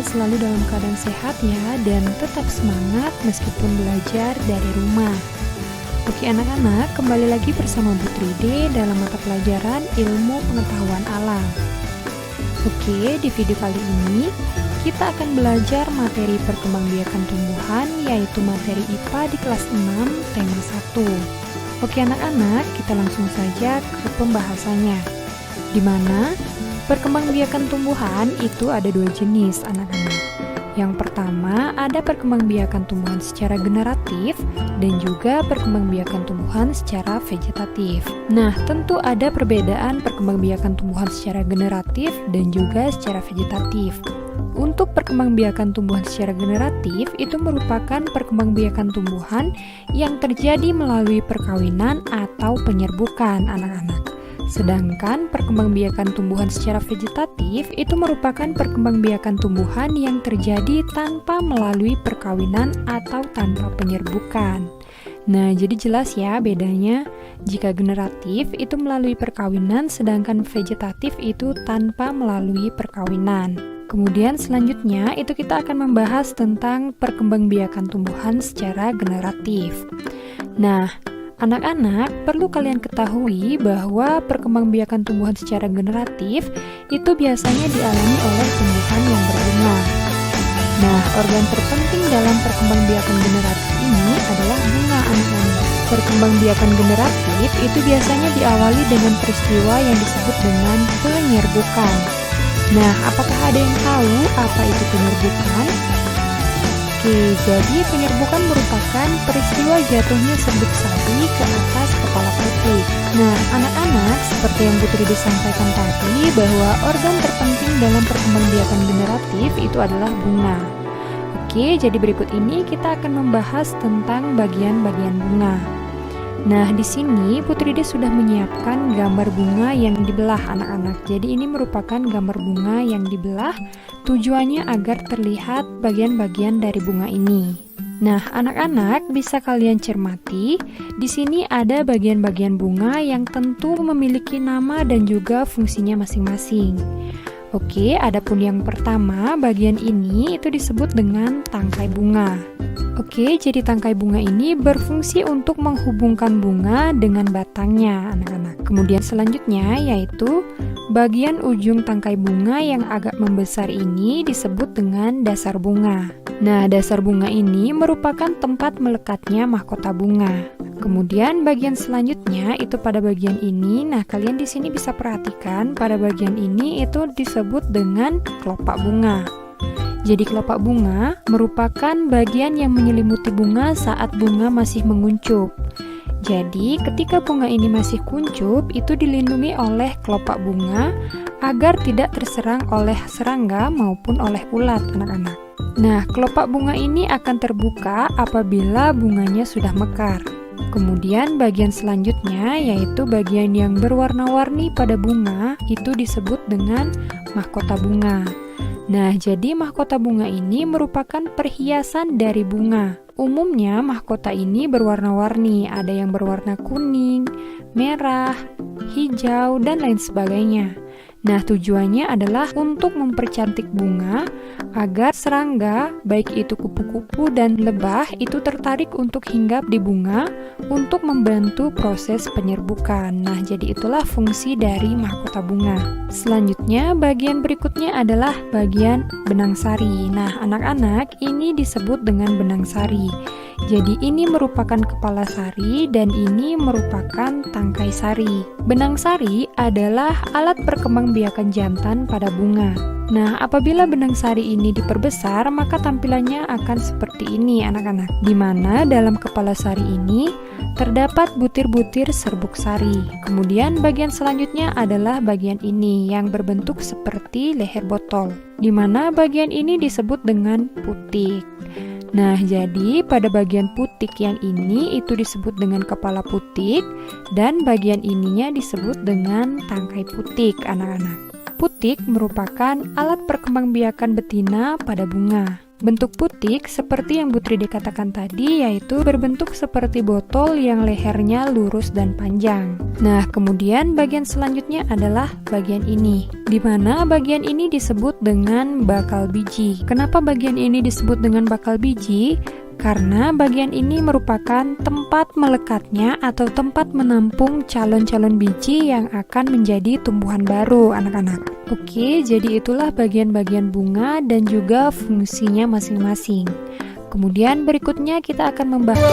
selalu dalam keadaan sehat ya, dan tetap semangat meskipun belajar dari rumah. Oke anak-anak, kembali lagi bersama Bu Tride dalam mata pelajaran Ilmu Pengetahuan Alam. Oke, di video kali ini kita akan belajar materi perkembangbiakan tumbuhan, yaitu materi IPA di kelas 6, tema 1. Oke anak-anak, kita langsung saja ke pembahasannya. Di mana perkembangbiakan tumbuhan itu ada dua jenis anak-anak. Yang pertama ada perkembangbiakan tumbuhan secara generatif dan juga perkembangbiakan tumbuhan secara vegetatif. Nah, tentu ada perbedaan perkembangbiakan tumbuhan secara generatif dan juga secara vegetatif. Untuk perkembangbiakan tumbuhan secara generatif itu merupakan perkembangbiakan tumbuhan yang terjadi melalui perkawinan atau penyerbukan anak-anak. Sedangkan perkembangbiakan tumbuhan secara vegetatif itu merupakan perkembangbiakan tumbuhan yang terjadi tanpa melalui perkawinan atau tanpa penyerbukan. Nah, jadi jelas ya bedanya. Jika generatif itu melalui perkawinan, sedangkan vegetatif itu tanpa melalui perkawinan. Kemudian selanjutnya itu kita akan membahas tentang perkembangbiakan tumbuhan secara generatif. Nah, anak-anak, perlu kalian ketahui bahwa perkembangbiakan tumbuhan secara generatif itu biasanya dialami oleh tumbuhan yang berbunga. Nah, organ terpenting dalam perkembangbiakan generatif ini adalah bunga anak-anak. Perkembangbiakan generatif itu biasanya diawali dengan peristiwa yang disebut dengan penyerbukan. Nah, apakah ada yang tahu apa itu penyerbukan? Oke, jadi penyerbukan merupakan peristiwa jatuhnya serbuk sari ke atas kepala putik. Nah, anak-anak, seperti yang Bu Tride sampaikan tadi, bahwa organ terpenting dalam perkembangbiakan generatif itu adalah bunga. Oke, jadi berikut ini kita akan membahas tentang bagian-bagian bunga. Nah, di sini Bu Tride sudah menyiapkan gambar bunga yang dibelah anak-anak. Jadi ini merupakan gambar bunga yang dibelah, tujuannya agar terlihat bagian-bagian dari bunga ini. Nah, anak-anak bisa kalian cermati, di sini ada bagian-bagian bunga yang tentu memiliki nama dan juga fungsinya masing-masing. Oke, adapun yang pertama, bagian ini itu disebut dengan tangkai bunga. Oke, jadi tangkai bunga ini berfungsi untuk menghubungkan bunga dengan batangnya, anak-anak. Kemudian selanjutnya yaitu bagian ujung tangkai bunga yang agak membesar ini disebut dengan dasar bunga. Nah, dasar bunga ini merupakan tempat melekatnya mahkota bunga. Kemudian bagian selanjutnya itu pada bagian ini. Nah, kalian di sini bisa perhatikan pada bagian ini itu disebut dengan kelopak bunga. Jadi kelopak bunga merupakan bagian yang menyelimuti bunga saat bunga masih menguncup. Jadi ketika bunga ini masih kuncup, itu dilindungi oleh kelopak bunga agar tidak terserang oleh serangga maupun oleh ulat, anak-anak. Nah, kelopak bunga ini akan terbuka apabila bunganya sudah mekar. Kemudian bagian selanjutnya yaitu bagian yang berwarna-warni pada bunga itu disebut dengan mahkota bunga. Nah, jadi mahkota bunga ini merupakan perhiasan dari bunga. Umumnya mahkota ini berwarna-warni, ada yang berwarna kuning, merah, hijau, dan lain sebagainya. Nah, tujuannya adalah untuk mempercantik bunga agar serangga, baik itu kupu-kupu dan lebah, itu tertarik untuk hinggap di bunga untuk membantu proses penyerbukan. Nah, jadi itulah fungsi dari mahkota bunga. Selanjutnya, bagian berikutnya adalah bagian benang sari. Nah, anak-anak, ini disebut dengan benang sari. Jadi ini merupakan kepala sari dan ini merupakan tangkai sari. Benang sari adalah alat perkembangbiakan jantan pada bunga. Nah, apabila benang sari ini diperbesar, maka tampilannya akan seperti ini anak-anak. Di mana dalam kepala sari ini terdapat butir-butir serbuk sari. Kemudian bagian selanjutnya adalah bagian ini yang berbentuk seperti leher botol. Di mana bagian ini disebut dengan putik. Nah, jadi pada bagian putik yang ini itu disebut dengan kepala putik dan bagian ininya disebut dengan tangkai putik, anak-anak. Putik merupakan alat perkembangbiakan betina pada bunga. Bentuk putik seperti yang Bu Tride katakan tadi, yaitu berbentuk seperti botol yang lehernya lurus dan panjang. Nah, kemudian bagian selanjutnya adalah bagian ini, di mana bagian ini disebut dengan bakal biji. Kenapa bagian ini disebut dengan bakal biji? Karena bagian ini merupakan tempat melekatnya atau tempat menampung calon-calon biji yang akan menjadi tumbuhan baru, anak-anak. Oke, jadi itulah bagian-bagian bunga dan juga fungsinya masing-masing. Kemudian berikutnya kita akan membahas